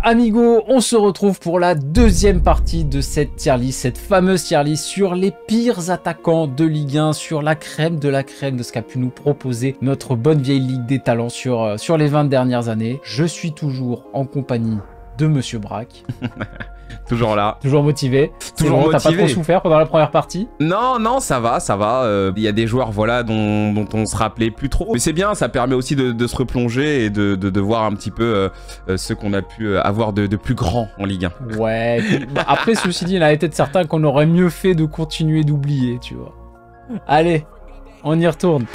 Amigo, on se retrouve pour la deuxième partie de cette tier list, cette fameuse tier list sur les pires attaquants de Ligue 1, sur la crème de ce qu'a pu nous proposer notre bonne vieille Ligue des Talents sur les 20 dernières années. Je suis toujours en compagnie de Monsieur Braque. Toujours là. Toujours motivé. Toujours motivé. T'as pas trop souffert pendant la première partie? Non, ça va. Il y a des joueurs voilà, dont on se rappelait plus trop. Mais c'est bien, ça permet aussi de se replonger et de voir un petit peu ce qu'on a pu avoir de plus grand en Ligue 1. Ouais. Après, ceci dit, il y en a peut-être certains qu'on aurait mieux fait de continuer d'oublier, tu vois. Allez, on y retourne.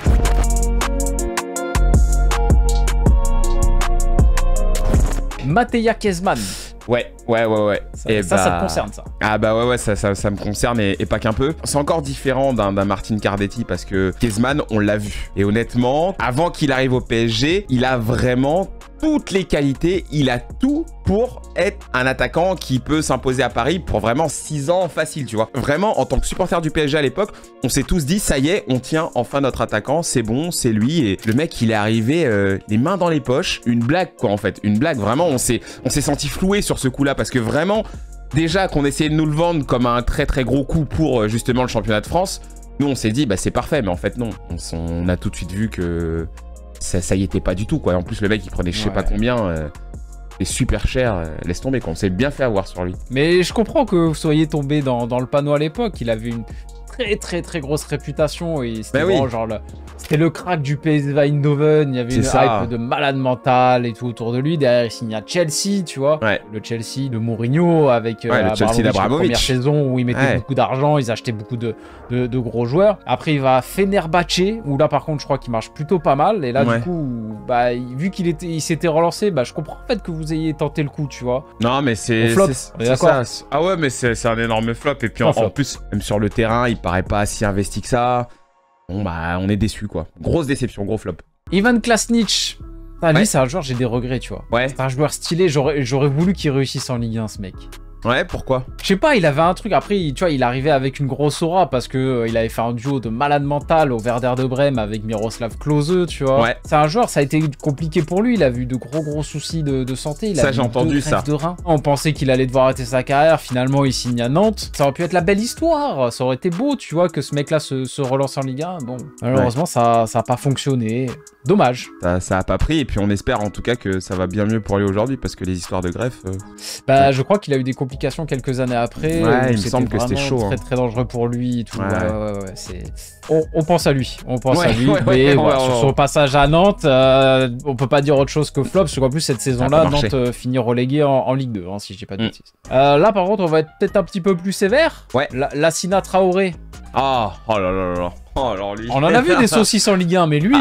Mattia Kezman. Ouais. Ça te concerne, ça? Ah bah ouais, ça me concerne et pas qu'un peu. C'est encore différent d'un Martin Cardetti parce que Kezman, on l'a vu. Et honnêtement, avant qu'il arrive au PSG, il a vraiment toutes les qualités, il a tout pour être un attaquant qui peut s'imposer à Paris pour vraiment 6 ans facile, tu vois. Vraiment, en tant que supporter du PSG à l'époque, on s'est tous dit, ça y est, on tient enfin notre attaquant, c'est bon, c'est lui. Et le mec, il est arrivé les mains dans les poches. Une blague, quoi, en fait. Une blague, vraiment, on s'est senti floué sur ce coup-là parce que vraiment, déjà qu'on essayait de nous le vendre comme un très très gros coup pour justement le championnat de France, nous, on s'est dit, bah c'est parfait, mais en fait, non. On a tout de suite vu que ça y était pas du tout, quoi. En plus, le mec, il prenait je sais pas combien... C'est super cher, laisse tomber, qu'on s'est bien fait avoir sur lui. Mais je comprends que vous soyez tombé dans le panneau à l'époque. Il avait une très grosse réputation et c'était vraiment genre c'était le crack du PSV Eindhoven. Il y avait une hype de malade mental et tout autour de lui. Derrière, il signe à Chelsea, tu vois. Ouais. Le Chelsea de Mourinho avec le Chelsea d'Abramovich. Première saison où ils mettaient beaucoup d'argent, ils achetaient beaucoup de gros joueurs. Après, il va à Fenerbahçe où là, par contre, je crois qu'il marche plutôt pas mal. Et là, du coup, bah, vu qu'il s'était relancé, bah, je comprends en fait que vous ayez tenté le coup, tu vois. Non, mais c'est ça. Ah ouais, mais c'est un énorme flop. Et puis en plus, même sur le terrain, il paraît pas si investi que ça. Bon bah on est déçus quoi. Grosse déception, gros flop. Ivan Klasnic. Lui c'est un joueur, j'ai des regrets, tu vois. Ouais. C'est un joueur stylé, j'aurais voulu qu'il réussisse en Ligue 1 ce mec. Ouais, pourquoi? Je sais pas, il avait un truc. Après, tu vois, il arrivait avec une grosse aura parce que il avait fait un duo de malade mental au Werder de Brême avec Miroslav Klose, tu vois. Ouais. C'est un joueur, ça a été compliqué pour lui. Il a eu de gros soucis de santé. Il a j'ai entendu ça. De rein. On pensait qu'il allait devoir arrêter sa carrière. Finalement, il signe à Nantes. Ça aurait pu être la belle histoire. Ça aurait été beau, tu vois, que ce mec-là se relance en Ligue 1. Bon, malheureusement, ça a pas fonctionné. Dommage. Ça a pas pris. Et puis, on espère en tout cas que ça va bien mieux pour lui aujourd'hui parce que les histoires de greffe. Bah, je crois qu'il a eu des complications quelques années après. Ouais, il me semble que c'était chaud. Très dangereux pour lui et tout. On pense à lui. On pense à lui. Mais sur son passage à Nantes, on peut pas dire autre chose que flop, parce qu'en plus cette saison-là, Nantes finit relégué en Ligue 2, hein, si je dis pas de bêtises. Là, par contre, on va être peut-être un petit peu plus sévère. Ouais. Lassina Traoré. Oh là là. Oh, alors lui. On en a vu des saucisses en Ligue 1, mais lui...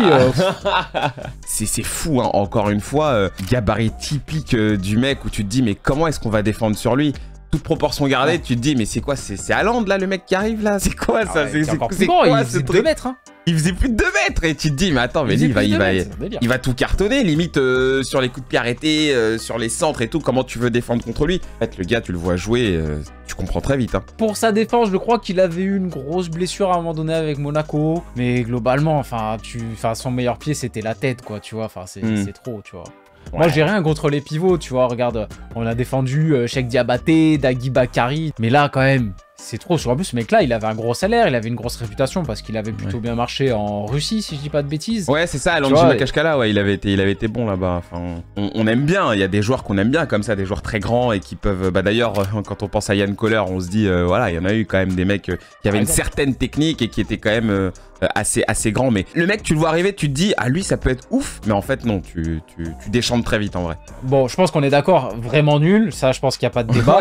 C'est fou, hein. Encore une fois, gabarit typique du mec où tu te dis, mais comment est-ce qu'on va défendre sur lui? Toute proportion gardée, tu te dis, mais c'est quoi? C'est Haaland, là, le mec qui arrive, là? C'est quoi, ça? C'est encore plus grand, il faisait 2 mètres, hein. Il faisait plus de 2 mètres et tu te dis, mais attends, mais lui, il va tout cartonner, limite sur les coups de pied arrêtés, sur les centres et tout, comment tu veux défendre contre lui? En fait, le gars, tu le vois jouer, tu comprends très vite. Hein. Pour sa défense, je crois qu'il avait eu une grosse blessure à un moment donné avec Monaco, mais globalement, son meilleur pied, c'était la tête, quoi, tu vois, c'est trop, tu vois. Ouais. Moi, j'ai rien contre les pivots, tu vois. Regarde, on a défendu Cheikh Diabaté, Dagui Bakary. Mais là, quand même, c'est trop. En plus, ce mec-là, il avait un gros salaire, il avait une grosse réputation parce qu'il avait plutôt bien marché en Russie, si je dis pas de bêtises. Ouais, c'est ça, Alandji Makashkala, ouais, il avait été bon là-bas. Enfin, on aime bien, il y a des joueurs qu'on aime bien comme ça, des joueurs très grands et qui peuvent... Bah d'ailleurs, quand on pense à Yann Koller, on se dit, voilà, il y en a eu quand même des mecs qui avaient une certaine technique et qui étaient quand même... assez grand, mais le mec, tu le vois arriver, tu te dis, ah lui, ça peut être ouf, mais en fait, non, tu déchantes très vite en vrai. Bon, je pense qu'on est d'accord, vraiment nul, ça, je pense qu'il n'y a pas de débat.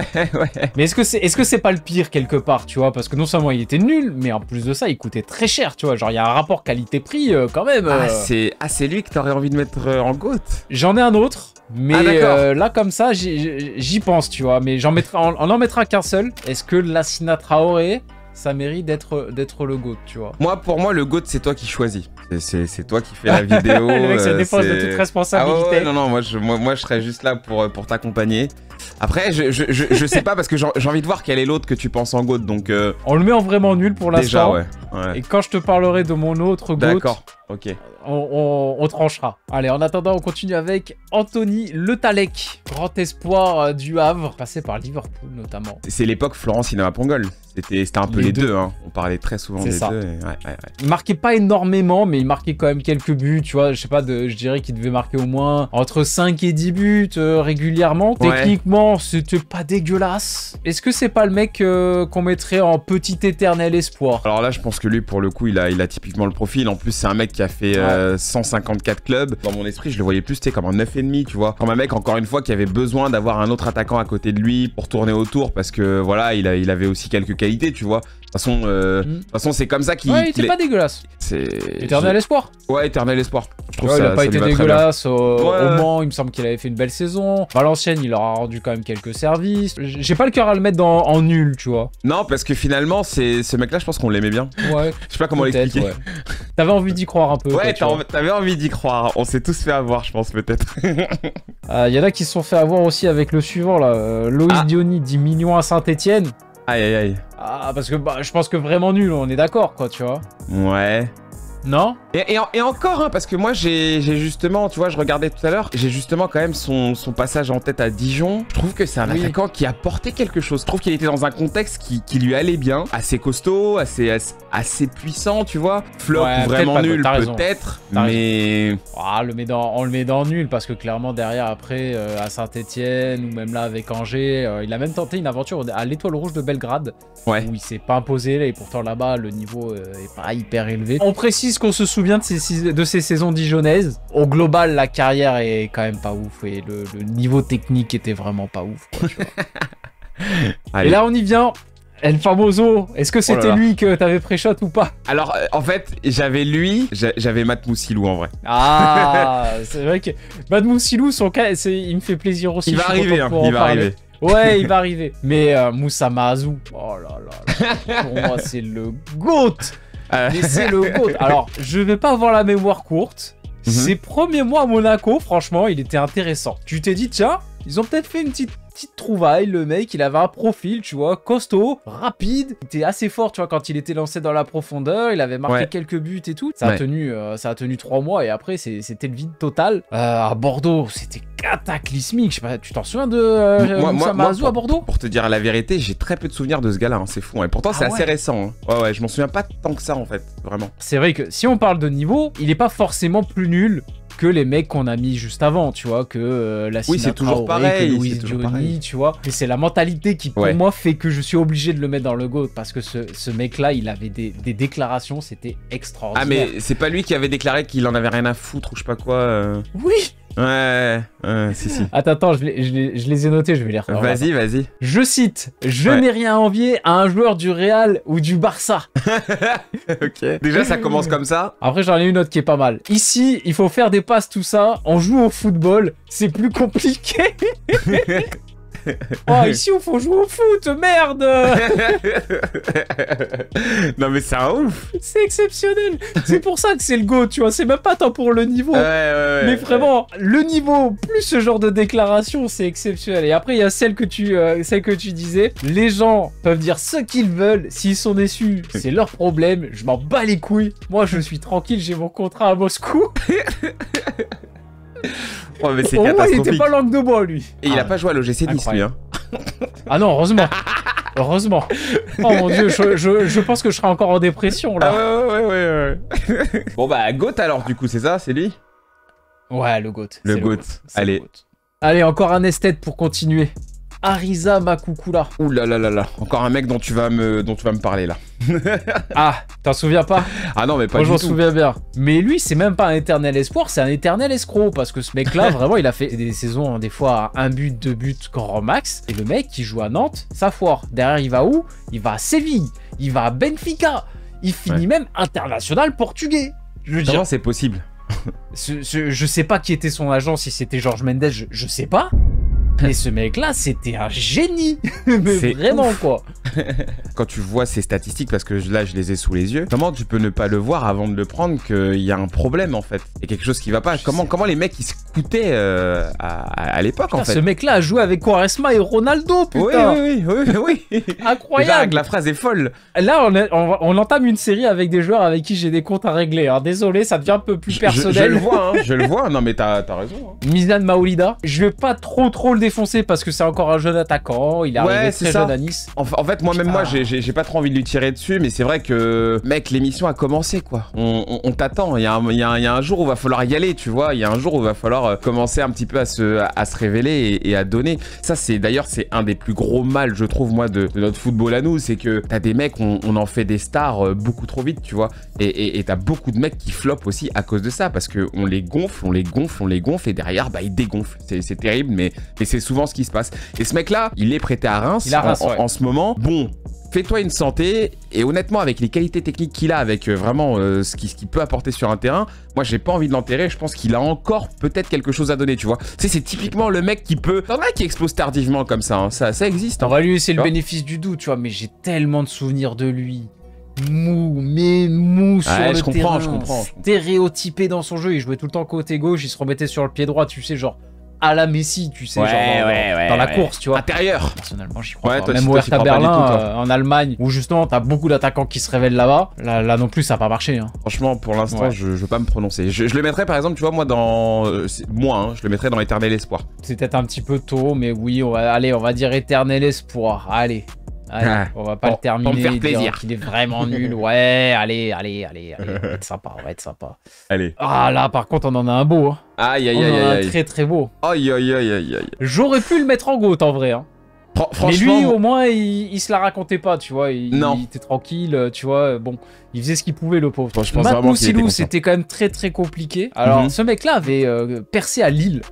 Mais est-ce que c'est pas le pire quelque part, tu vois, parce que non seulement il était nul, mais en plus de ça, il coûtait très cher, tu vois, genre il y a un rapport qualité-prix quand même. C'est lui que t'aurais envie de mettre en GOAT. J'en ai un autre, mais là, comme ça, j'y pense, tu vois, mais on en mettra qu'un seul. Est-ce que Lassina Traoré, ça mérite d'être le GOAT, tu vois? Pour moi, le GOAT, c'est toi qui choisis. C'est toi qui fais la vidéo. Le mec se défense de toute responsabilité. Non, moi, je serais juste là pour t'accompagner. Après, je sais pas parce que j'ai envie de voir quel est l'autre que tu penses en GOAT, donc... On le met en vraiment nul pour l'instant. Déjà, ouais. Et quand je te parlerai de mon autre GOAT... D'accord, ok. On tranchera. Allez, en attendant, on continue avec Anthony Le Tallec, grand espoir du Havre, passé par Liverpool notamment. C'est l'époque Florent Sinama-Pongol. C'était un peu les deux, hein. On parlait très souvent des ça. deux. Et... Ouais. Il marquait pas énormément, mais il marquait quand même quelques buts, tu vois. Je sais pas, je dirais qu'il devait marquer au moins entre 5 et 10 buts régulièrement. Ouais. Techniquement, c'était pas dégueulasse. Est-ce que c'est pas le mec qu'on mettrait en petit éternel espoir? Alors là, je pense que lui, pour le coup, il a typiquement le profil. En plus, c'est un mec qui a fait 154 clubs. Dans mon esprit, je le voyais plus, comme un 9,5, tu vois. Comme un mec, encore une fois, qui avait besoin d'avoir un autre attaquant à côté de lui pour tourner autour, parce que voilà, il avait aussi quelques qualités, tu vois. De toute façon, c'est comme ça qu'il... Ouais, il était pas dégueulasse. Éternel espoir. Ouais, éternel espoir. Je trouve il a pas été dégueulasse. Au Mans, il me semble qu'il avait fait une belle saison. Valenciennes, il leur a rendu quand même quelques services. J'ai pas le cœur à le mettre en nul, tu vois. Non, parce que finalement, ce mec-là, je pense qu'on l'aimait bien. Ouais. Je sais pas comment l'expliquer. Ouais. T'avais envie d'y croire un peu. Ouais, t'avais envie d'y croire. On s'est tous fait avoir, je pense, peut-être. Y en a qui se sont fait avoir aussi avec le suivant, là. Loïs Diony, 10 millions à Saint-Etienne. Aïe. Ah, parce que je pense que vraiment nul, on est d'accord, quoi, tu vois. Ouais. Non? Et encore, hein, parce que moi, j'ai justement, tu vois, je regardais tout à l'heure, j'ai justement quand même son passage en tête à Dijon. Je trouve que c'est un attaquant qui a porté quelque chose. Je trouve qu'il était dans un contexte qui lui allait bien, assez costaud, assez puissant, tu vois. Flop vraiment nul, peut-être, mais... on le met dans nul, parce que clairement, derrière, après, à Saint-Etienne, ou même là, avec Angers, il a même tenté une aventure à l'Étoile Rouge de Belgrade, où il s'est pas imposé, et pourtant là-bas, le niveau est pas hyper élevé. On précise qu'on se souvient de ces saisons dijonnaises. Au global, la carrière est quand même pas ouf et le niveau technique était vraiment pas ouf, quoi, tu vois. Et là, on y vient. El Famoso, est-ce que c'était lui que t'avais pré-shot ou pas? Alors, en fait, j'avais lui, j'avais Matt Moussilou en vrai. Ah, c'est vrai que Matt Moussilou, son cas, il me fait plaisir aussi. Il va arriver, il va arriver. Ouais, il va arriver. Mais Moussa Maazou, oh là là, pour moi, c'est le GOAT. Mais c'est le GOAT. Alors, je vais pas avoir la mémoire courte. Ses premiers mois à Monaco, franchement, il était intéressant. Tu t'es dit, tiens, ils ont peut-être fait une petite trouvaille. Le mec, il avait un profil, tu vois, costaud, rapide. Il était assez fort, tu vois, quand il était lancé dans la profondeur. Il avait marqué quelques buts et tout. Ça a tenu 3 mois et après, c'était le vide total. À Bordeaux, c'était cataclysmique. Je sais pas, tu t'en souviens de Moussa Maazou à Bordeaux? Pour te dire la vérité, j'ai très peu de souvenirs de ce gars-là. Hein, c'est fou. Hein. Et pourtant, c'est assez récent. Hein. Ouais, je m'en souviens pas tant que ça, en fait. Vraiment. C'est vrai que si on parle de niveau, il est pas forcément plus nul que les mecs qu'on a mis juste avant, tu vois, que la c'est toujours pareil, que Loïs Diony, tu vois. Mais c'est la mentalité qui, pour moi, fait que je suis obligé de le mettre dans le GOAT, parce que ce mec-là, il avait des déclarations, c'était extraordinaire. Ah, mais c'est pas lui qui avait déclaré qu'il en avait rien à foutre ou je sais pas quoi Oui. Ouais, si. Attends, je les ai notés, je vais les refaire. Vas-y. Je cite, je n'ai rien à envier à un joueur du Real ou du Barça. Ok. Déjà, ça commence comme ça. Après, j'en ai une autre qui est pas mal. Ici, il faut faire des passes, tout ça. On joue au football, c'est plus compliqué. Oh, ici, il faut jouer au foot, merde. Non, mais c'est un ouf. C'est exceptionnel. C'est pour ça que c'est le GOAT, tu vois. C'est même pas tant pour le niveau. Mais vraiment, le niveau, plus ce genre de déclaration, c'est exceptionnel. Et après, il y a celle que tu disais. Les gens peuvent dire ce qu'ils veulent. S'ils sont déçus, c'est leur problème. Je m'en bats les couilles. Moi, je suis tranquille, j'ai mon contrat à Moscou. Oh, mais c'est catastrophique. Il était pas langue de bois, lui. Et il a pas joué à l'OGC Nice, lui. Hein. Ah non, heureusement. Heureusement. Oh mon dieu, je pense que je serai encore en dépression, là. Ah ouais. Bon bah, GOAT alors, du coup, c'est ça? C'est lui? Ouais, le GOAT. Le GOAT. Allez. Allez, encore un esthète pour continuer. Ariza Makoukoula. Ouh là là là là. Encore un mec dont tu vas me parler là. Ah, t'en souviens pas? Ah non, mais pas moi, du tout. Je m'en souviens bien. Mais lui, c'est même pas un éternel espoir, c'est un éternel escroc. Parce que ce mec-là, vraiment, il a fait des saisons, des fois, à 1 but, 2 buts, grand max. Et le mec qui joue à Nantes, ça foire. Derrière, il va où? Il va à Séville. Il va à Benfica. Il finit même international portugais. Je veux dire. Comment c'est possible? Je sais pas qui était son agent, si c'était Georges Mendes, je sais pas. Mais ce mec-là, c'était un génie. Mais vraiment, ouf. Quoi. Quand tu vois ces statistiques, parce que là, je les ai sous les yeux, comment tu peux ne pas le voir avant de le prendre qu'il y a un problème, en fait? Il y a quelque chose qui va pas. Comment les mecs, ils se coûtait à l'époque, en fait. Ce mec-là a joué avec Quaresma et Ronaldo, putain. Oui. Incroyable. Déjà, la phrase est folle. Là, on entame une série avec des joueurs avec qui j'ai des comptes à régler. Alors, désolé, ça devient un peu plus personnel. Je le vois. Non, mais t'as raison. Hein. Milan Maolida, je vais pas trop le défoncer parce que c'est encore un jeune attaquant. Il est arrivé très jeune à Nice. En fait, moi, j'ai pas trop envie de lui tirer dessus, mais c'est vrai que, mec, l'émission a commencé, quoi. On t'attend. Il y a un jour où il va falloir y aller, tu vois. Il y a un jour où il va falloir commencer un petit peu à se révéler et à donner. Ça, d'ailleurs, c'est un des plus gros mal, je trouve, moi, de notre football à nous. C'est que t'as des mecs, on en fait des stars beaucoup trop vite, tu vois. Et t'as beaucoup de mecs qui floppent aussi à cause de ça, parce qu'on les gonfle, et derrière, bah, ils dégonflent. C'est terrible, mais c'est souvent ce qui se passe. Et ce mec-là, il est prêté à Reims, en ce moment. Bon, fais-toi une santé, et honnêtement, avec les qualités techniques qu'il a, avec vraiment ce qu'il peut apporter sur un terrain, moi, j'ai pas envie de l'enterrer. Je pense qu'il a encore peut-être quelque chose à donner, tu vois. Tu sais, c'est typiquement le mec qui peut... T'en as qui explose tardivement comme ça, hein. Ça existe. Hein. On va lui laisser le bénéfice du doute, tu vois, mais j'ai tellement de souvenirs de lui. Mou sur le terrain, je comprends. Stéréotypé dans son jeu, il jouait tout le temps côté gauche, il se remettait sur le pied droit, tu sais, genre à la Messi, tu sais, dans la course, tu vois. Intérieur. Personnellement, j'y crois pas. Même au Hertha Berlin, en Allemagne, où justement, t'as beaucoup d'attaquants qui se révèlent là-bas. Là non plus, ça n'a pas marché. Hein. Franchement, pour l'instant, je veux pas me prononcer. Je le mettrais, par exemple, tu vois, moi, je le mettrais dans l'éternel espoir. C'est peut-être un petit peu tôt, mais oui, on va dire éternel espoir. Allez, on va pas le terminer. Pour me faire plaisir. Il est vraiment nul. Ouais, allez. On va être sympa, Allez. Ah là, par contre, on en a un beau. Hein. Aïe. Très très beau. Aïe. J'aurais pu le mettre en GOAT en vrai. Hein. Franchement, mais lui, au moins, il se la racontait pas, tu vois. Il était tranquille, tu vois. Bon, il faisait ce qu'il pouvait, le pauvre. Matt Moussilou, c'était quand même très très compliqué. Alors, ce mec-là avait percé à Lille,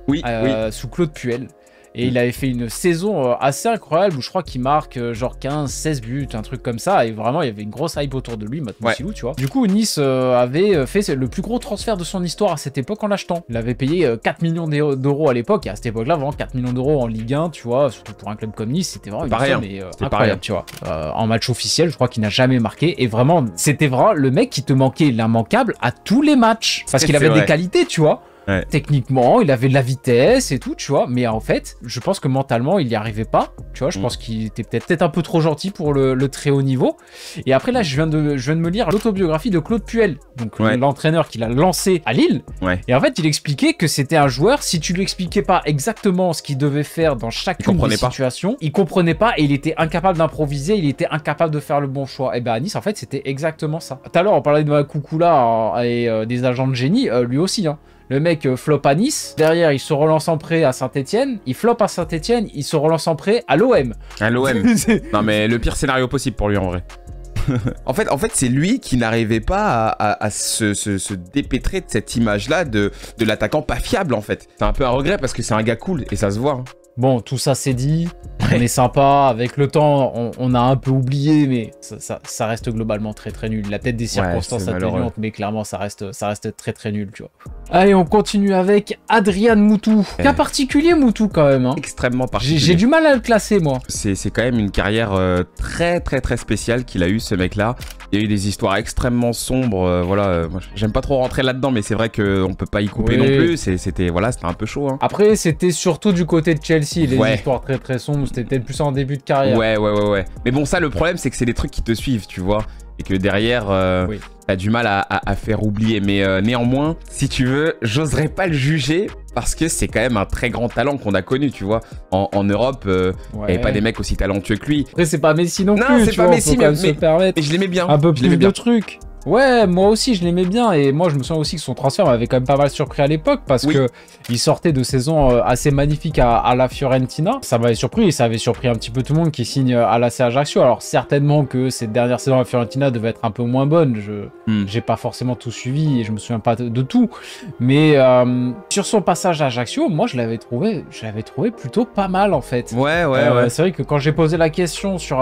sous Claude Puel. Et il avait fait une saison assez incroyable où je crois qu'il marque genre 15-16 buts, un truc comme ça. Et vraiment, il y avait une grosse hype autour de lui, Matt Moussilou, tu vois. Du coup, Nice avait fait le plus gros transfert de son histoire à cette époque en l'achetant. Il avait payé 4 millions d'euros à l'époque. Et à cette époque-là, vraiment 4 millions d'euros en Ligue 1, tu vois, surtout pour un club comme Nice, c'était vraiment une somme incroyable, tu vois. En match officiel, je crois qu'il n'a jamais marqué. Et vraiment, c'était vraiment le mec qui te manquait l'immanquable à tous les matchs. Parce qu'il avait des qualités, tu vois. Ouais. Techniquement, il avait de la vitesse et tout, tu vois. Mais en fait, je pense que mentalement, il n'y arrivait pas. Tu vois, je pense qu'il était peut-être un peu trop gentil pour le très haut niveau. Et après, là, je viens de me lire l'autobiographie de Claude Puel, donc l'entraîneur qui l'a lancé à Lille. Ouais. Et en fait, il expliquait que c'était un joueur, si tu lui expliquais pas exactement ce qu'il devait faire dans chacune des situations, il comprenait pas et il était incapable d'improviser, il était incapable de faire le bon choix. Et ben à Nice, en fait, c'était exactement ça. Tout à l'heure, on parlait de Makoukoula et des agents de génie, lui aussi, hein. Le mec flop à Nice, derrière il se relance en prêt à Saint-Etienne, il flop à Saint-Etienne, il se relance en prêt à l'OM. À l'OM. Non mais le pire scénario possible pour lui en vrai. en fait c'est lui qui n'arrivait pas à se dépêtrer de cette image-là de l'attaquant pas fiable en fait. C'est un peu un regret parce que c'est un gars cool et ça se voit. Hein. Bon, tout ça c'est dit, on est sympa, avec le temps on a un peu oublié, mais ça reste globalement très très nul. Il a peut-être des circonstances atténuantes, mais clairement ça reste très très nul, tu vois. Allez, on continue avec Adrien Moutou. Cas particulier Moutou quand même. Hein. Extrêmement particulier. J'ai du mal à le classer moi. C'est quand même une carrière très spéciale qu'il a eu ce mec-là. Il y a eu des histoires extrêmement sombres, voilà. J'aime pas trop rentrer là-dedans, mais c'est vrai qu'on peut pas y couper non plus. C'était un peu chaud. Hein. Après, c'était surtout du côté de Chelsea, les histoires très sombres. C'était peut-être plus en début de carrière. Ouais. Mais bon, ça, le problème, c'est que c'est des trucs qui te suivent, tu vois. Et que derrière, t'as du mal à faire oublier. Mais néanmoins, si tu veux, j'oserais pas le juger parce que c'est quand même un très grand talent qu'on a connu, tu vois. En Europe, il n'y avait pas des mecs aussi talentueux que lui. Après, c'est pas Messi non plus. Non, c'est pas Messi, mais je l'aimais bien. Un peu plus de trucs. Ouais, moi aussi je l'aimais bien et moi je me souviens aussi que son transfert m'avait quand même pas mal surpris à l'époque parce que il sortait de saisons assez magnifiques à la Fiorentina. Ça m'avait surpris et ça avait surpris un petit peu tout le monde qui signe à l'AC Ajaccio. Alors certainement que cette dernière saison à la Fiorentina devait être un peu moins bonne. J'ai pas forcément tout suivi et je me souviens pas de tout. Mais sur son passage à Ajaccio, moi je l'avais trouvé plutôt pas mal en fait. Ouais. C'est vrai que quand j'ai posé la question sur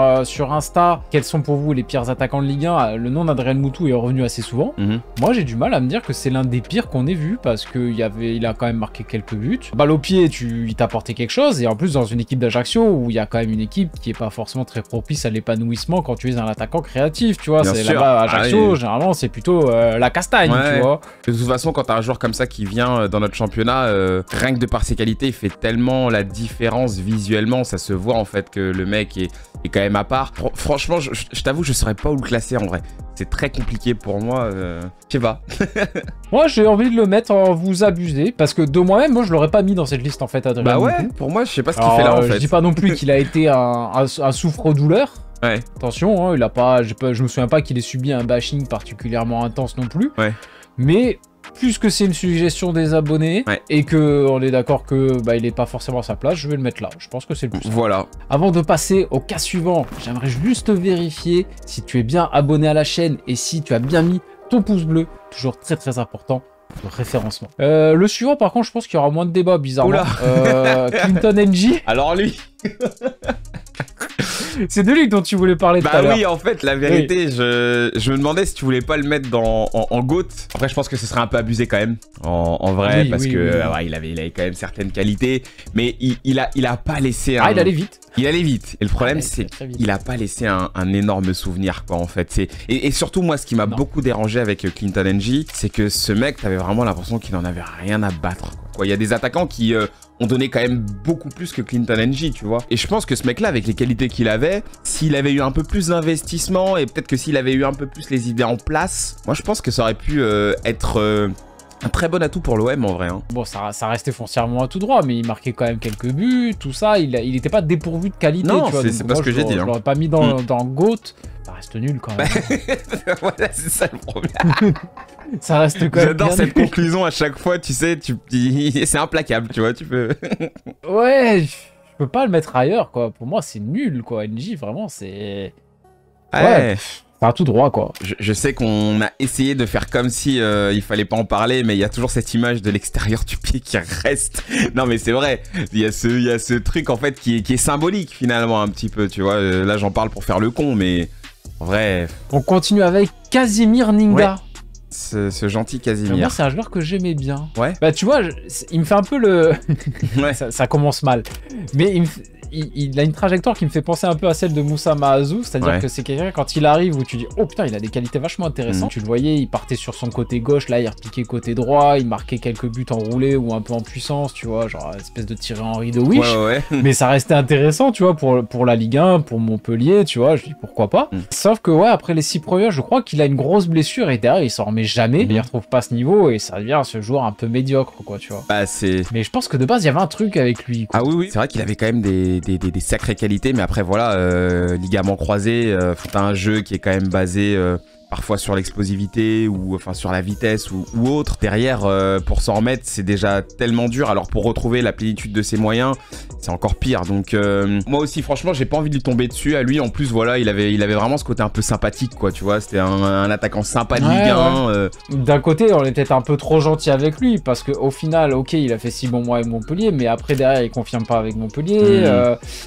Insta, quels sont pour vous les pires attaquants de Ligue 1, le nom d'Adrien Moutou est revenu assez souvent. Moi, j'ai du mal à me dire que c'est l'un des pires qu'on ait vu parce qu'il a quand même marqué quelques buts. Balle au pied, il t'a apporté quelque chose. Et en plus, dans une équipe d'Ajaccio où il y a quand même une équipe qui est pas forcément très propice à l'épanouissement quand tu es un attaquant créatif, tu vois. C'est là-bas à Ajaccio, généralement, c'est plutôt la castagne, tu vois. De toute façon, quand t'as un joueur comme ça qui vient dans notre championnat, rien que de par ses qualités, il fait tellement la différence visuellement. Ça se voit en fait que le mec est quand même à part. Franchement, je t'avoue, je saurais pas où le classer en vrai. C'est très compliqué pour moi. Je sais pas. Moi, j'ai envie de le mettre en vous abuser parce que de moi-même, moi, je l'aurais pas mis dans cette liste en fait. Adrien, bah ouais, pour moi, je sais pas ce qu'il fait là en fait. Je dis pas non plus qu'il a été un souffre-douleur. Ouais. Attention, hein, il a pas, je me souviens pas qu'il ait subi un bashing particulièrement intense non plus. Ouais. Mais puisque c'est une suggestion des abonnés et que on est d'accord que il est pas forcément à sa place, je vais le mettre là. Je pense que c'est le plus. Voilà. Avant de passer au cas suivant, j'aimerais juste vérifier si tu es bien abonné à la chaîne et si tu as bien mis ton pouce bleu, toujours très très important. Le référencement. Le suivant, par contre, je pense qu'il y aura moins de débats, bizarrement. Clinton NG. Alors lui. C'est de lui dont tu voulais parler tout à l'heure. Bah oui, en fait, la vérité, je me demandais si tu voulais pas le mettre en GOAT. Après, je pense que ce serait un peu abusé quand même, en vrai, parce que ouais, il avait quand même certaines qualités, mais il a pas laissé un... Ah, il allait vite. Il allait vite. Et le problème, c'est qu'il a pas laissé un énorme souvenir, quoi, en fait. Et surtout, moi, ce qui m'a beaucoup dérangé avec Clinton NG, c'est que ce mec, t'avais vraiment l'impression qu'il en avait rien à battre, quoi. Il y a des attaquants qui ont donné quand même beaucoup plus que Clinton NG, tu vois. Et je pense que ce mec-là, avec les qualités qu'il avait, s'il avait eu un peu plus d'investissement et peut-être que s'il avait eu un peu plus les idées en place, moi, je pense que ça aurait pu être... un très bon atout pour l'OM en vrai. Hein. Bon, ça restait foncièrement à tout droit, mais il marquait quand même quelques buts, tout ça. Il n'était pas dépourvu de qualité. Non, tu vois. C'est pas ce que j'ai dit. Je l'aurais pas mis dans GOAT. Ça reste nul quand même. Voilà, c'est ça le problème. Ça reste quand même. J'adore cette conclusion à chaque fois, tu sais, c'est implacable, tu vois, tu peux. Ouais, je peux pas le mettre ailleurs, quoi. Pour moi, c'est nul, quoi. NJ, vraiment, c'est. Ouais. Enfin, tout droit, quoi. Je sais qu'on a essayé de faire comme si il fallait pas en parler, mais il y a toujours cette image de l'extérieur du pied qui reste. Non, mais c'est vrai. Il y a ce truc, en fait, qui est symbolique, finalement, un petit peu, tu vois. Là, j'en parle pour faire le con, mais en vrai... On continue avec Casimir Ninga. Ouais. Ce gentil Casimir. Moi, c'est un joueur que j'aimais bien. Ouais. Bah, tu vois, il me fait un peu le... Ouais. ça commence mal. Mais il a une trajectoire qui me fait penser un peu à celle de Moussa Mahazou, c'est-à-dire que c'est quelqu'un, quand il arrive, où tu dis, oh putain, il a des qualités vachement intéressantes. Tu le voyais, il partait sur son côté gauche, là, il repiquait côté droit, il marquait quelques buts enroulés ou un peu en puissance, tu vois, genre espèce de Thierry Henry de Wish. Ouais. Mais ça restait intéressant, tu vois, pour la Ligue 1, pour Montpellier, tu vois, je dis pourquoi pas. Sauf que, ouais, après les 6 premiers, je crois qu'il a une grosse blessure et derrière, il s'en remet jamais. Il retrouve pas ce niveau et ça devient ce joueur un peu médiocre, quoi, tu vois. Bah, mais je pense que de base, il y avait un truc avec lui, quoi. Ah oui, c'est vrai qu'il avait quand même des sacrées qualité, mais après voilà, ligament croisé, t'as un jeu qui est quand même basé parfois sur l'explosivité ou enfin sur la vitesse ou autre. Derrière, pour s'en remettre, c'est déjà tellement dur. Alors pour retrouver la plénitude de ses moyens, c'est encore pire. Donc moi aussi, franchement, j'ai pas envie de lui tomber dessus. À lui, en plus, voilà, il avait vraiment ce côté un peu sympathique, quoi. Tu vois, c'était un attaquant sympa de Ligue 1. D'un côté, on est peut-être un peu trop gentil avec lui parce que au final, ok, il a fait 6 bons mois avec Montpellier, mais après derrière, il confirme pas avec Montpellier,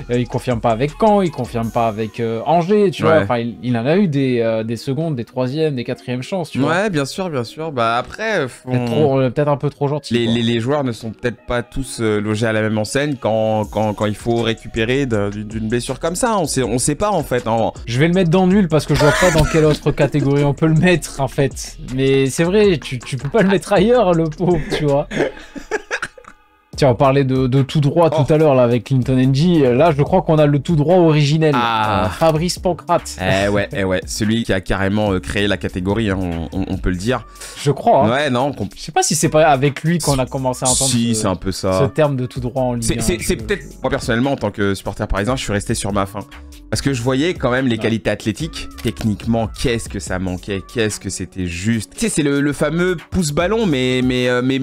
il confirme pas avec Caen, il confirme pas avec Angers. Tu vois, enfin, il en a eu des secondes, des 3e, des 4e chances, tu vois. Ouais, bien sûr. Bah après, peut-être un peu trop gentil. Les joueurs ne sont peut-être pas tous logés à la même enseigne quand il faut récupérer d'une blessure comme ça. On sait pas en fait. Je vais le mettre dans nul parce que je vois pas dans quelle autre catégorie on peut le mettre en fait. Mais c'est vrai, tu peux pas le mettre ailleurs, le pauvre, tu vois. Tiens, on parlait de tout droit tout à l'heure là avec Clinton NG. Là, je crois qu'on a le tout droit originel. Fabrice Pancrate. Eh ouais. Celui qui a carrément créé la catégorie, hein, on peut le dire. Je crois. Hein. Ouais, non. Je sais pas si c'est pas avec lui qu'on a commencé à entendre c'est un peu ça. Ce terme de tout droit en Ligue 1. C'est peut-être, moi personnellement, en tant que supporter parisien, je suis resté sur ma faim. Parce que je voyais quand même les qualités athlétiques. Techniquement, qu'est-ce que ça manquait, qu'est-ce que c'était juste. Tu sais, c'est le fameux pouce-ballon, mais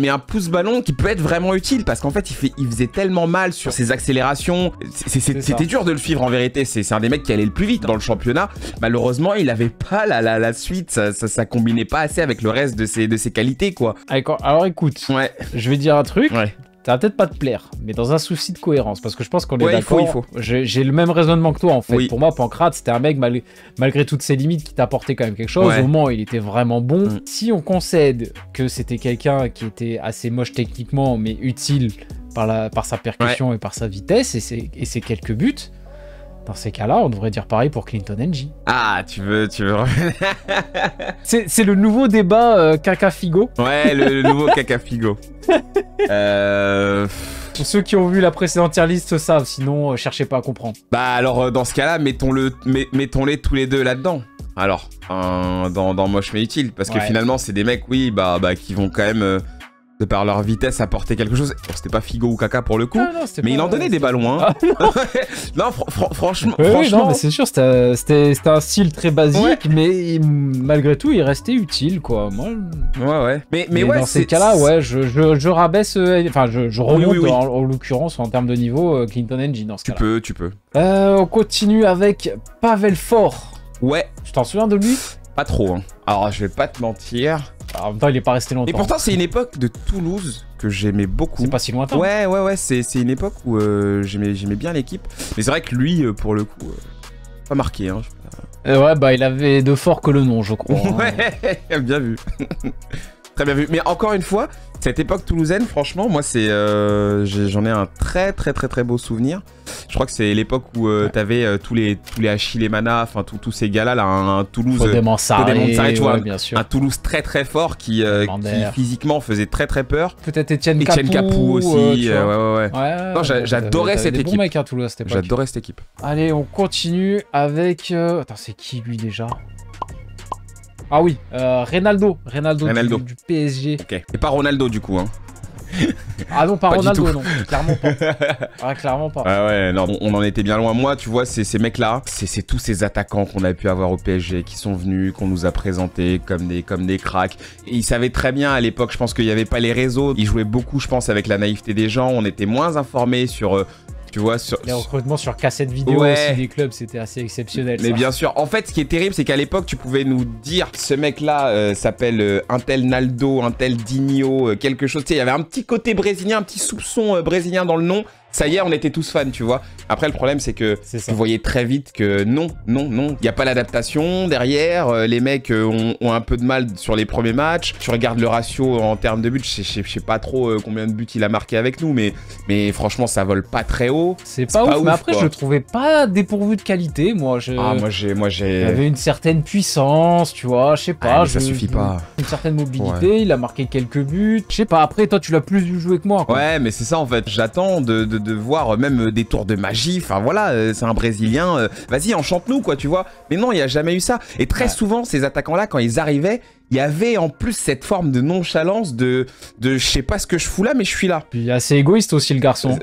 un pouce-ballon qui peut être vraiment utile parce qu'en fait, il faisait tellement mal sur ses accélérations. C'était dur de le suivre en vérité. C'est un des mecs qui allait le plus vite dans le championnat. Malheureusement, il avait pas la suite. Ça combinait pas assez avec le reste de ses qualités, quoi. Alors écoute, je vais dire un truc. Ouais. ça va peut-être pas te plaire, mais dans un souci de cohérence, parce que je pense qu'on est d'accord. Il faut. J'ai le même raisonnement que toi, en fait. Oui. Pour moi, Pancrate, c'était un mec, malgré toutes ses limites, qui t'apportait quand même quelque chose. Au moment, il était vraiment bon. Si on concède que c'était quelqu'un qui était assez moche techniquement, mais utile par sa percussion et par sa vitesse, et ses quelques buts, dans ces cas-là, on devrait dire pareil pour Clinton NG. Ah, tu veux... C'est le nouveau débat Caca-Figo. Ouais, le nouveau Caca-Figo. Pour ceux qui ont vu la précédente tier list savent, sinon cherchez pas à comprendre. Bah alors dans ce cas-là, mettons-les tous les deux là-dedans. Alors, dans Moche mais utile, parce que finalement c'est des mecs, oui, qui vont quand même, de par leur vitesse, apporter quelque chose. Bon, c'était pas Figo ou Kaka pour le coup, mais il en donnait des ballons. Hein. Non, franchement. Oui, non, mais c'est sûr, c'était un style très basique, mais malgré tout, il restait utile, quoi. Moi, ouais. Mais dans ces cas-là, je rabaisse, enfin, je remonte en l'occurrence en termes de niveau Clinton NG dans ce cas-là. Tu peux. On continue avec Pavel Fort. Ouais. Tu t'en souviens de lui? Pas trop, hein. Alors, je vais pas te mentir. Alors, en même temps, il est pas resté longtemps. Et pourtant, c'est une époque de Toulouse que j'aimais beaucoup. C'est pas si lointain. Ouais, c'est une époque où j'aimais bien l'équipe. Mais c'est vrai que lui, pour le coup, pas marqué. Hein. Il avait de fort que le nom, je crois. Ouais, bien vu. Très bien vu. Mais encore une fois, cette époque toulousaine, franchement, moi, j'en ai un très beau souvenir. Je crois que c'est l'époque où t'avais tous les Achille et Mana, enfin tous ces gars-là, un Toulouse. Fodé-Mansaré, tu vois, bien sûr. un Toulouse très fort qui physiquement faisait très peur. Peut-être Etienne Capou aussi. Ouais. Non, j'adorais cette équipe. Des bons mecs à Toulouse à cette époque. J'adorais cette équipe. Allez, on continue avec. Attends, c'est qui lui déjà? Ah oui, Reynaldo du PSG. Ok. Et pas Ronaldo du coup, hein. Ah non, pas Ronaldo, non, clairement pas. Ah, clairement pas. Ah ouais, non, on en était bien loin. Moi, tu vois, ces mecs-là, c'est tous ces attaquants qu'on a pu avoir au PSG, qui sont venus, qu'on nous a présentés comme des cracks. Et ils savaient très bien à l'époque, je pense qu'il n'y avait pas les réseaux. Ils jouaient beaucoup, je pense, avec la naïveté des gens. On était moins informés sur... Tu vois, les recrutements sur cassette vidéo aussi des clubs, c'était assez exceptionnel. Mais bien sûr. En fait, ce qui est terrible, c'est qu'à l'époque, tu pouvais nous dire ce mec-là s'appelle un tel Naldo, un tel Dinho, quelque chose. Tu sais, il y avait un petit côté brésilien, un petit soupçon brésilien dans le nom. Ça y est, on était tous fans, tu vois. Après, le problème, c'est que vous voyez très vite que non. Il n'y a pas l'adaptation derrière. Les mecs ont un peu de mal sur les premiers matchs. Tu regardes le ratio en termes de buts. Je sais pas trop combien de buts il a marqué avec nous, mais franchement, ça vole pas très haut. C'est pas ouf, mais après, je le trouvais pas dépourvu de qualité, moi. Moi, j'ai... Il avait une certaine puissance, tu vois, je sais pas. Ça suffit pas. Une certaine mobilité, il a marqué quelques buts. Je sais pas, après, toi, tu l'as plus vu jouer que moi, quoi. Ouais, mais c'est ça, en fait. J'attends de voir même des tours de magie. Enfin, voilà, c'est un Brésilien. Vas-y, enchante-nous, quoi, tu vois. Mais non, il n'y a jamais eu ça. Et très souvent, ces attaquants-là, quand ils arrivaient, il y avait en plus cette forme de nonchalance de je sais pas ce que je fous là, mais je suis là. Puis assez égoïste aussi, le garçon.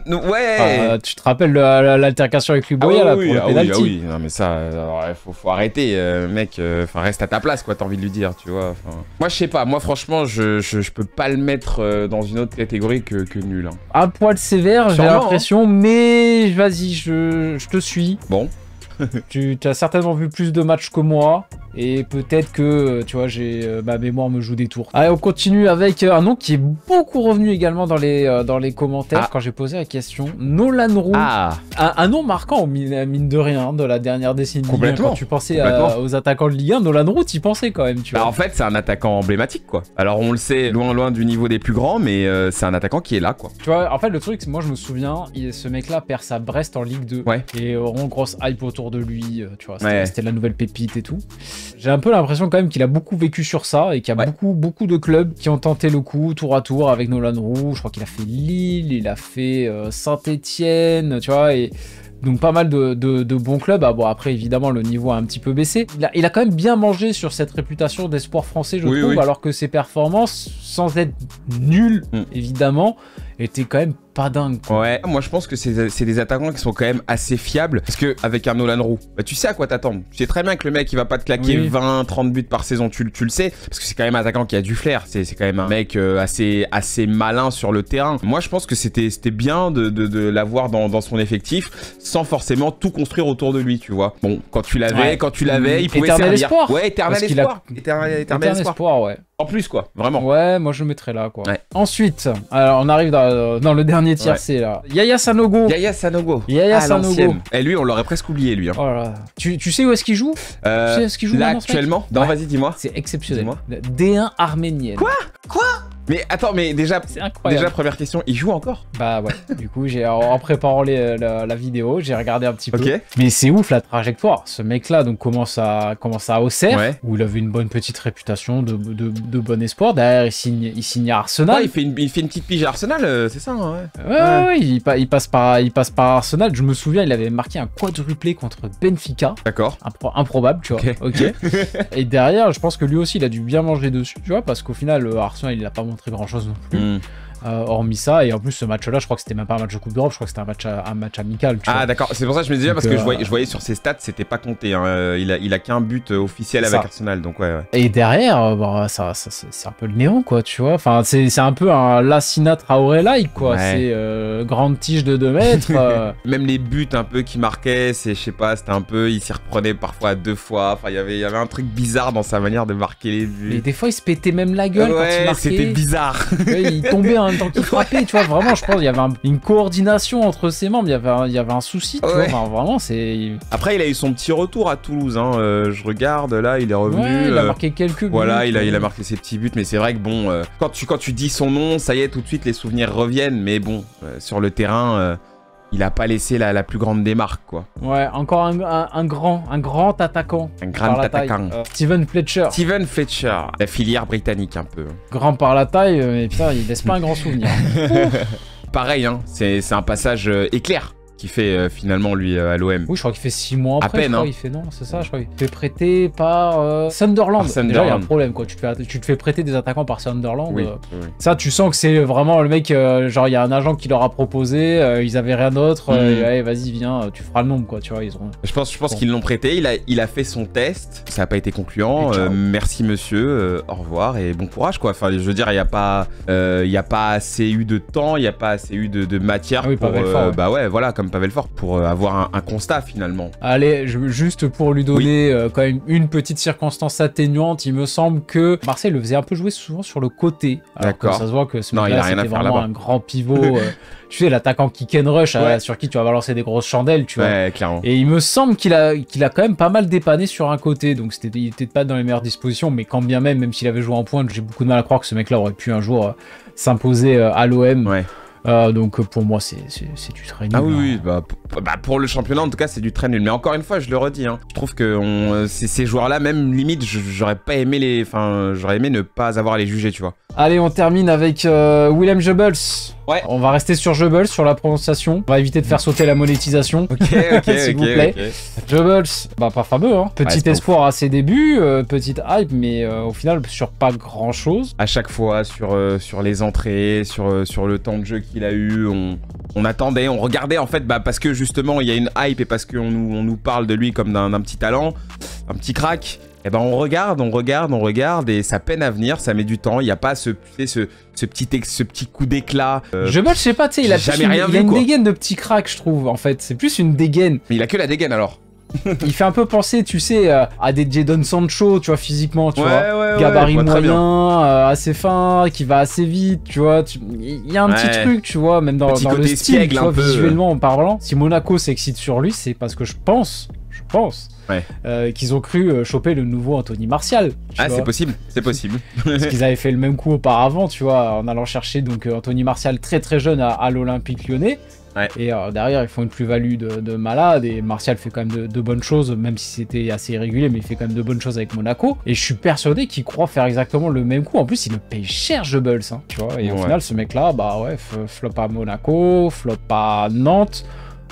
Ouais. Tu te rappelles l'altercation avec Luboya là, pour le penalty. Oui, non mais ça, faut arrêter, mec. Enfin, reste à ta place, quoi, t'as envie de lui dire, tu vois. Moi, je sais pas. Moi, franchement, je peux pas le mettre dans une autre catégorie que nul. Hein. Un poil sévère, j'ai l'impression, mais vas-y, je te suis. Bon. Tu as certainement vu plus de matchs que moi. Et peut-être que, tu vois, ma mémoire me joue des tours. Allez, on continue avec un nom qui est beaucoup revenu également dans les commentaires quand j'ai posé la question. Nolan Roux. Un nom marquant, mine de rien, de la dernière décennie. Complètement. Quand tu pensais aux attaquants de Ligue 1, Nolan Roux, t'y pensais quand même, tu vois. En fait, c'est un attaquant emblématique, quoi. Alors, on le sait, loin du niveau des plus grands, mais c'est un attaquant qui est là, quoi. Tu vois, en fait, le truc, moi, je me souviens, ce mec-là perd sa Brest en Ligue 2. Ouais. Et on grosse hype autour de lui, tu vois. C'était la nouvelle pépite et tout. J'ai un peu l'impression quand même qu'il a beaucoup vécu sur ça et qu'il y a beaucoup de clubs qui ont tenté le coup tour à tour avec Nolan Roux. Je crois qu'il a fait Lille, il a fait Saint-Etienne, tu vois, et donc pas mal de bons clubs. Bon, après évidemment le niveau a un petit peu baissé. Il a quand même bien mangé sur cette réputation d'espoir français, je trouve, alors que ses performances, sans être nulles évidemment, étaient quand même pas dingue. Quoi. Ouais, moi je pense que c'est des attaquants qui sont quand même assez fiables. Parce qu'avec un Nolan Roux, bah, tu sais à quoi t'attendre. Tu sais très bien que le mec il va pas te claquer 20, 30 buts par saison, tu le sais. Parce que c'est quand même un attaquant qui a du flair. C'est quand même un mec assez malin sur le terrain. Moi je pense que c'était bien de l'avoir dans son effectif sans forcément tout construire autour de lui, tu vois. Bon, quand tu l'avais, il pouvait éternel servir. Espoir. Ouais, éternel espoir. Éternel espoir, ouais. En plus, quoi, vraiment. Ouais, moi je le mettrais là, quoi. Ouais. Ensuite, alors on arrive dans le dernier tiercé, là. Yaya Sanogo. Yaya Sanogo. Et lui, on l'aurait presque oublié, lui. Hein. Oh là. Tu sais où est-ce qu'il joue Tu sais ce qu'il joue là, actuellement? Non, vas-y, dis-moi. C'est exceptionnel. D1 arménienne. Quoi? Mais attends, mais déjà, première question, il joue encore? Bah ouais, du coup, en préparant la vidéo, j'ai regardé un petit peu. Mais c'est ouf la trajectoire. Ce mec-là donc commence à Auxerre, où il avait une bonne petite réputation de bon espoir. Derrière, il signe à Arsenal. Ouais, il fait une petite pige à Arsenal, c'est ça, hein, ouais, il passe par Arsenal. Je me souviens, il avait marqué un quadruplé contre Benfica. D'accord. Improbable, tu vois. Ok. Et derrière, je pense que lui aussi, il a dû bien manger dessus, tu vois, parce qu'au final, Arsenal, il a pas montré grand chose non plus. Hormis ça, et en plus ce match-là, je crois que c'était même pas un match de Coupe d'Europe, je crois que c'était un match amical. Tu vois. D'accord, c'est pour ça que je me disais, parce que je voyais sur ses stats, c'était pas compté. Hein. Il a qu'un but officiel avec Arsenal, donc ouais. Et derrière, c'est un peu le néant, quoi, tu vois. Enfin, c'est un peu un Lassina Traoré-like, quoi. Ouais. C'est grande tige de 2 mètres. Même les buts un peu qu'il marquait, je sais pas, c'était un peu, il s'y reprenait parfois 2 fois. Enfin, il y avait un truc bizarre dans sa manière de marquer les buts. Et des fois, il se pétait même la gueule quand il marquait. C'était bizarre. Il tombait en même temps qu'il frappait, tu vois. Vraiment, je pense qu'il y avait une coordination entre ses membres. Il y avait un souci, tu vois. Enfin, vraiment, c'est. Après, il a eu son petit retour à Toulouse. Hein. Je regarde, là, il est revenu. Ouais, il a marqué quelques buts. Voilà, il a marqué ses petits buts. Mais c'est vrai que bon, quand tu dis son nom, ça y est, tout de suite, les souvenirs reviennent. Mais bon, sur le terrain. Il a pas laissé la plus grande démarque, quoi. Ouais, encore un grand attaquant. Un grand attaquant. Steven Fletcher. Steven Fletcher, la filière britannique un peu. Grand par la taille, mais putain, il laisse pas un grand souvenir. Pareil, hein, c'est un passage éclair qu'il fait finalement lui à l'OM. Oui, je crois qu'il fait 6 mois après. À peine, hein. Il fait non, c'est ça, je crois. Il fait prêter par Sunderland. Déjà, il y a un problème, quoi. Tu te fais prêter des attaquants par Sunderland. Oui. Ça, tu sens que c'est vraiment le mec, genre, il y a un agent qui leur a proposé, ils avaient rien d'autre, allez, vas-y, viens, tu feras le nombre, quoi, tu vois. Je pense qu'ils l'ont prêté, il a fait son test, ça n'a pas été concluant. Merci monsieur, au revoir et bon courage, quoi. Enfin, je veux dire, il n'y a pas assez eu de temps, il n'y a pas assez eu de matière pour. Bah ouais, voilà, comme Pavel Fort, pour avoir un constat finalement. Allez, juste pour lui donner quand même une petite circonstance atténuante, il me semble que Marseille le faisait un peu jouer souvent sur le côté. D'accord. Ça se voit que ce mec-là, c'était vraiment un grand pivot. Tu sais, l'attaquant kick and rush, sur qui tu vas balancer des grosses chandelles, tu vois. Ouais, clairement. Et il me semble qu'il a quand même pas mal dépanné sur un côté, donc il était pas dans les meilleures dispositions, mais quand bien même s'il avait joué en pointe, j'ai beaucoup de mal à croire que ce mec-là aurait pu un jour s'imposer à l'OM. Ouais. Donc pour moi c'est du très nul. Ah oui, pour le championnat en tout cas c'est du très nul. Mais encore une fois je le redis, hein, je trouve que ces joueurs-là, même limite j'aurais aimé ne pas avoir à les juger, tu vois. Allez, on termine avec Willem Jebels. Ouais. On va rester sur Jebels, sur la prononciation. On va éviter de faire sauter la monétisation. Ok, s'il vous plaît. Jebels, pas fameux, hein. Petit espoir à ses débuts, petite hype, mais au final sur pas grand chose. À chaque fois sur les entrées, sur le temps de jeu qu'il a eu, on attendait, on regardait en fait, parce que justement il y a une hype et parce qu'on nous parle de lui comme d'un petit talent, un petit crack. Et ben on regarde et ça peine à venir, ça met du temps, il n'y a pas ce petit coup d'éclat. Je sais pas, tu sais, il a une dégaine de petit crack, je trouve, en fait. C'est plus une dégaine. Mais il a que la dégaine alors. Il fait un peu penser, tu sais, à des Jadon Sancho, tu vois, physiquement, tu vois. Gabarit moyen, assez fin, qui va assez vite, tu vois. Il y a un petit truc, tu vois, même dans le style, tu vois, visuellement en parlant. Si Monaco s'excite sur lui, c'est parce que je pense qu'ils ont cru choper le nouveau Anthony Martial. C'est possible, Parce qu'ils avaient fait le même coup auparavant, tu vois, en allant chercher donc Anthony Martial très très jeune à l'Olympique Lyonnais. Ouais. Et derrière, ils font une plus-value de malade. Et Martial fait quand même de bonnes choses, même si c'était assez irrégulier, mais il fait quand même de bonnes choses avec Monaco. Et je suis persuadé qu'il croit faire exactement le même coup. En plus, il le paye cher, Jebels, hein, tu vois. Et au final, ce mec-là, flop à Monaco, flop à Nantes.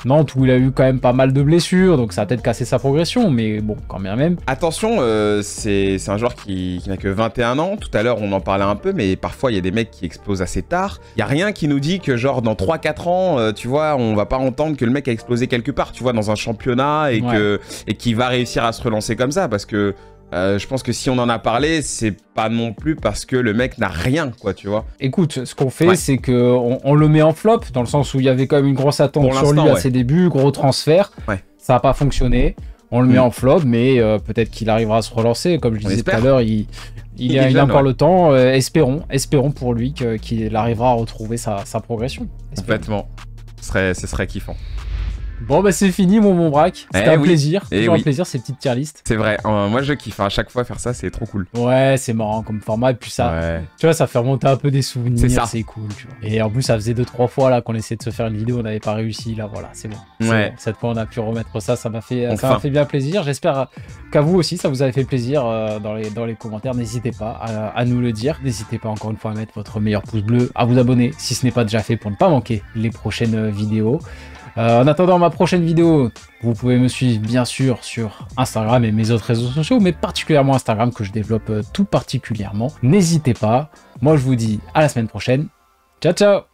Nantes où il a eu quand même pas mal de blessures, donc ça a peut-être cassé sa progression, mais bon, quand bien même. Attention, c'est un joueur qui n'a que 21 ans. Tout à l'heure, on en parlait un peu, mais parfois, il y a des mecs qui explosent assez tard. Il n'y a rien qui nous dit que, genre, dans 3-4 ans, tu vois, on va pas entendre que le mec a explosé quelque part, tu vois, dans un championnat et qu'il va réussir à se relancer comme ça, parce que je pense que si on en a parlé, c'est pas non plus parce que le mec n'a rien, quoi, tu vois. Écoute, ce qu'on fait, c'est qu'on le met en flop, dans le sens où il y avait quand même une grosse attente sur lui à ses débuts, gros transfert. Ça n'a pas fonctionné. On le met en flop, mais peut-être qu'il arrivera à se relancer. Comme je disais tout à l'heure, il a encore le temps. Espérons pour lui qu'il arrivera à retrouver sa progression. Complètement. Ce serait kiffant. Bon bah c'est fini mon braque, c'était un plaisir, toujours un plaisir ces petites tier list. C'est vrai, moi je kiffe, à chaque fois faire ça c'est trop cool. Ouais c'est marrant comme format et puis ça, tu vois ça fait remonter un peu des souvenirs, c'est cool tu vois. Et en plus ça faisait 2-3 fois là qu'on essayait de se faire une vidéo, on n'avait pas réussi, là voilà c'est bon. Bon. Cette fois on a pu remettre ça, ça m'a fait bien plaisir, j'espère qu'à vous aussi ça vous avait fait plaisir dans les commentaires, n'hésitez pas à nous le dire, n'hésitez pas encore une fois à mettre votre meilleur pouce bleu, à vous abonner si ce n'est pas déjà fait pour ne pas manquer les prochaines vidéos. En attendant ma prochaine vidéo, vous pouvez me suivre bien sûr sur Instagram et mes autres réseaux sociaux, mais particulièrement Instagram que je développe tout particulièrement. N'hésitez pas. Moi je vous dis à la semaine prochaine. Ciao ciao!